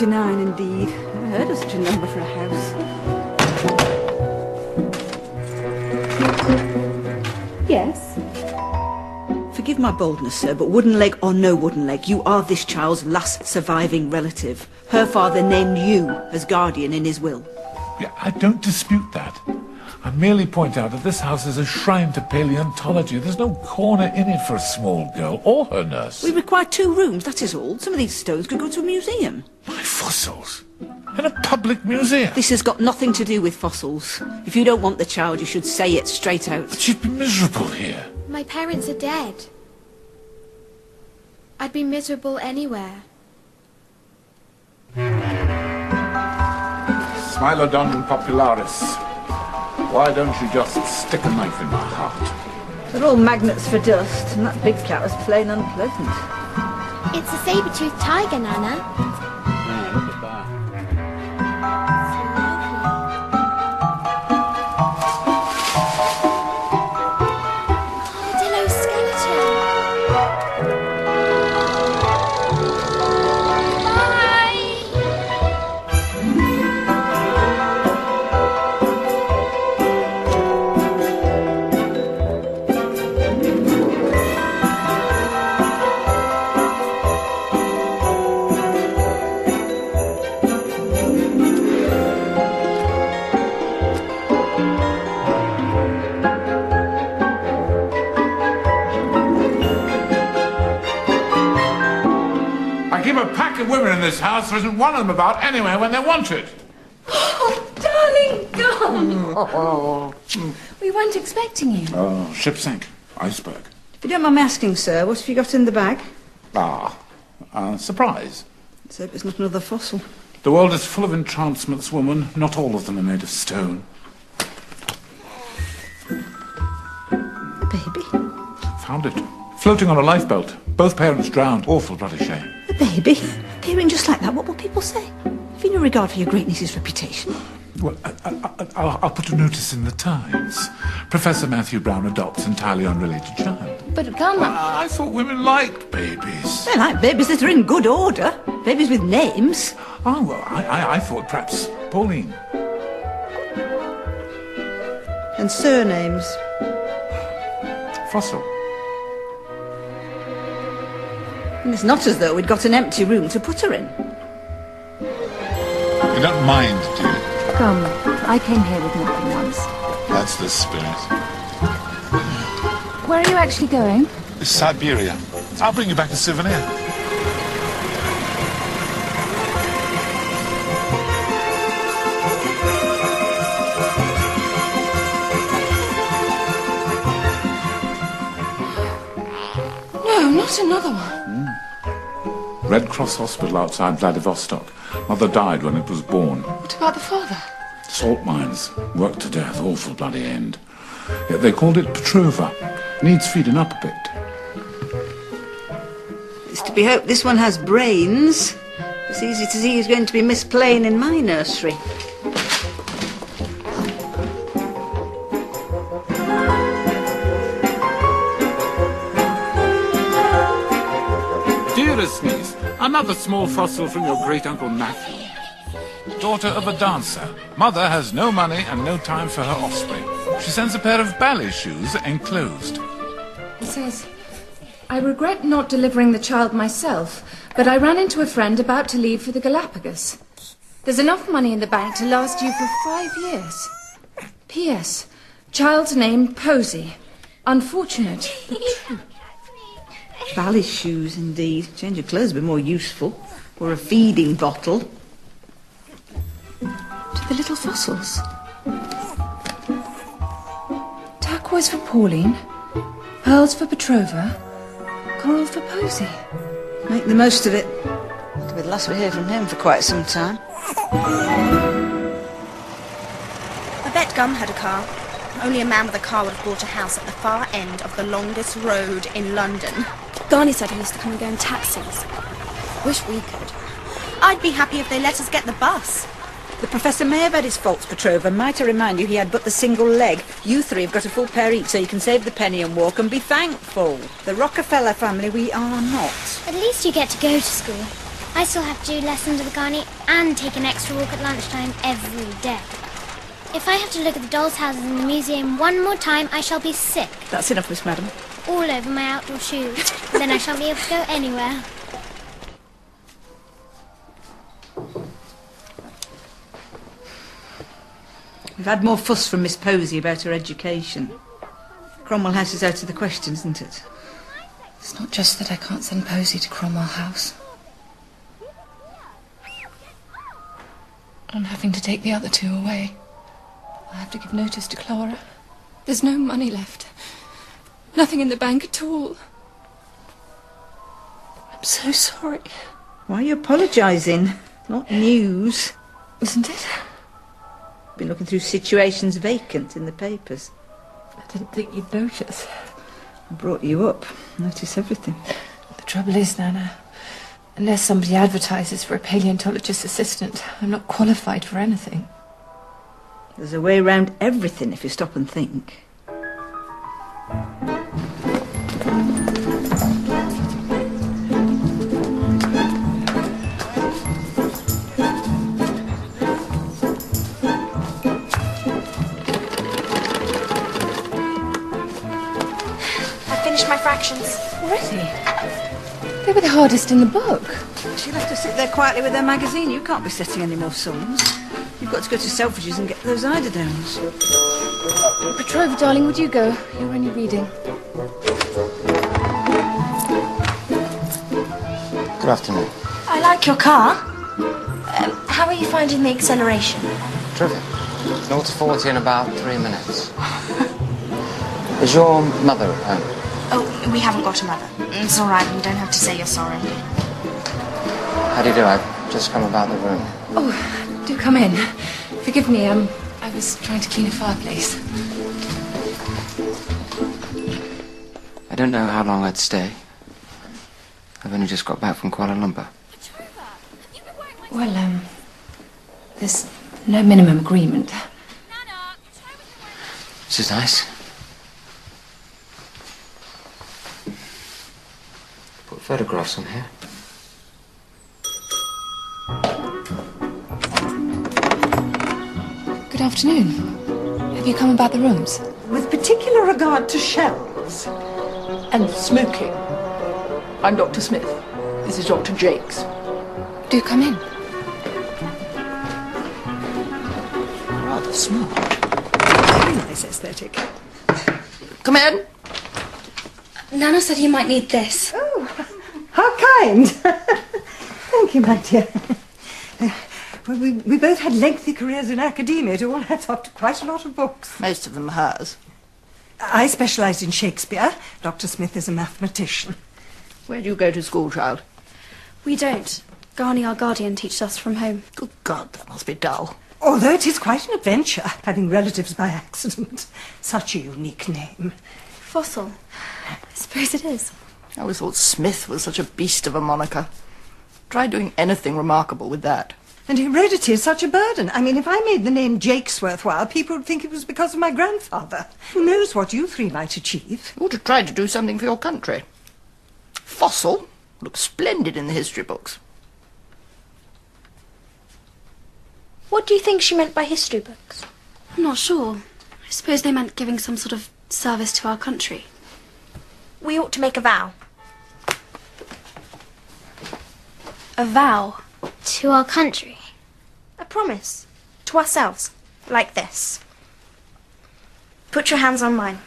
49 indeed. Never heard of such a number for a house. Yes? Forgive my boldness, sir, but wooden leg or no wooden leg, you are this child's last surviving relative. Her father named you as guardian in his will. Yeah, I don't dispute that. I merely point out that this house is a shrine to paleontology. There's no corner in it for a small girl or her nurse. We require 2 rooms, that is all. Some of these stones could go to a museum. My fossils? In a public museum? This has got nothing to do with fossils. If you don't want the child, you should say it straight out. But she'd be miserable here. My parents are dead. I'd be miserable anywhere. Smilodon popularis. Why don't you just stick a knife in my heart? They're all magnets for dust, and that big cat was plain unpleasant. It's a saber-toothed tiger, Nana. Yeah, look at that. Armadillo skeleton. I keep a pack of women in this house. There isn't one of them about anywhere when they're wanted. Oh, darling, gone. We weren't expecting you. Oh, ship sank. Iceberg. If you don't mind me asking, sir, what have you got in the bag? Surprise. Let's hope it's not another fossil. The world is full of entrancements, woman. Not all of them are made of stone. Baby? Found it. Floating on a lifeboat. Both parents drowned. Awful bloody shame. A baby? Appearing just like that, what will people say? Have you no regard for your great niece's reputation? Well, I'll put a notice in the Times. Professor Matthew Brown adopts entirely unrelated child. But Gunn... I thought women liked babies. They like babies that are in good order. Babies with names. Oh, well, I thought perhaps Pauline. And surnames. Fossil. And it's not as though we'd got an empty room to put her in. You don't mind, do you? Come, I came here with nothing once. That's the spirit. Where are you actually going? Siberia. I'll bring you back a souvenir. No, not another one. Red Cross Hospital outside Vladivostok. Mother died when it was born. What about the father? Salt mines. Worked to death. Awful bloody end. Yet they called it Petrova. Needs feeding up a bit. It's to be hoped this one has brains. It's easy to see he's going to be Miss Plain in my nursery. Dearest niece, another small fossil from your great-uncle Matthew. Daughter of a dancer. Mother has no money and no time for her offspring. She sends a pair of ballet shoes enclosed. It says, I regret not delivering the child myself, but I ran into a friend about to leave for the Galapagos. There's enough money in the bank to last you for 5 years. P.S. Child's name Posy. Unfortunate, but true. Ballet shoes, indeed. Change of clothes would be more useful. Or a feeding bottle. To the little fossils. Turquoise for Pauline, pearls for Petrova, coral for Posy. Make the most of it. It'll be the last we hear from him for quite some time. I bet Gum had a car. Only a man with a car would have bought a house at the far end of the longest road in London. Garni said he used to come and go in taxis. Wish we could. I'd be happy if they let us get the bus. The Professor may have had his faults, Petrova. Might I remind you he had but the single leg. You 3 have got a full pair each, so you can save the penny and walk and be thankful. The Rockefeller family, we are not. At least you get to go to school. I still have to do lessons with Garni and take an extra walk at lunchtime every day. If I have to look at the dolls' houses in the museum one more time, I shall be sick. That's enough, Miss Madam. All over my outdoor shoes. Then I shan't be able to go anywhere. We've had more fuss from Miss Posey about her education. Cromwell House is out of the question, isn't it? It's not just that I can't send Posey to Cromwell House. I'm having to take the other two away. I have to give notice to Clara. There's no money left. Nothing in the bank at all. I'm so sorry. Why are you apologising? Not news. Isn't it? Been looking through situations vacant in the papers. I didn't think you'd notice. I brought you up. Notice everything. The trouble is, Nana, unless somebody advertises for a paleontologist assistant, I'm not qualified for anything. There's a way around everything if you stop and think. I finished my fractions. Already? They were the hardest in the book. She'll have to sit there quietly with her magazine. You can't be setting any more sums. You've got to go to Selfridges and get those eiderdowns. Petrova, darling, would you go? You're only reading. Good afternoon. I like your car. How are you finding the acceleration? Terrific. 0 to 40 in about 3 minutes. Is your mother at home? Oh, we haven't got a mother. It's all right. You don't have to say you're sorry. How do you do? I've just come about the room. Oh, do come in. Forgive me, I was trying to clean a fireplace. I don't know how long I'd stay. I've only just got back from Kuala Lumpur. Well, there's no minimum agreement. This is nice. Put photographs on here. Good afternoon. Have you come about the rooms? With particular regard to shells and smoking. I'm Dr. Smith. This is Dr. Jakes. Do come in. Rather smart. Very nice aesthetic. Come in. Nana said you might need this. Oh, how kind. Thank you, my dear. Well, we both had lengthy careers in academia. It all adds up to quite a lot of books. Most of them are hers. I specialised in Shakespeare. Dr. Smith is a mathematician. Where do you go to school, child? We don't. Garni, our guardian, teaches us from home. Good God, that must be dull. Although it is quite an adventure, having relatives by accident. Such a unique name. Fossil. I suppose it is. I always thought Smith was such a beast of a moniker. Try doing anything remarkable with that. And heredity is such a burden. I mean, if I made the name Jakes worthwhile, people would think it was because of my grandfather. Who knows what you three might achieve? You ought to try to do something for your country. Fossil looks splendid in the history books. What do you think she meant by history books? I'm not sure. I suppose they meant giving some sort of service to our country. We ought to make a vow. A vow? To our country. A promise. To ourselves. Like this. Put your hands on mine.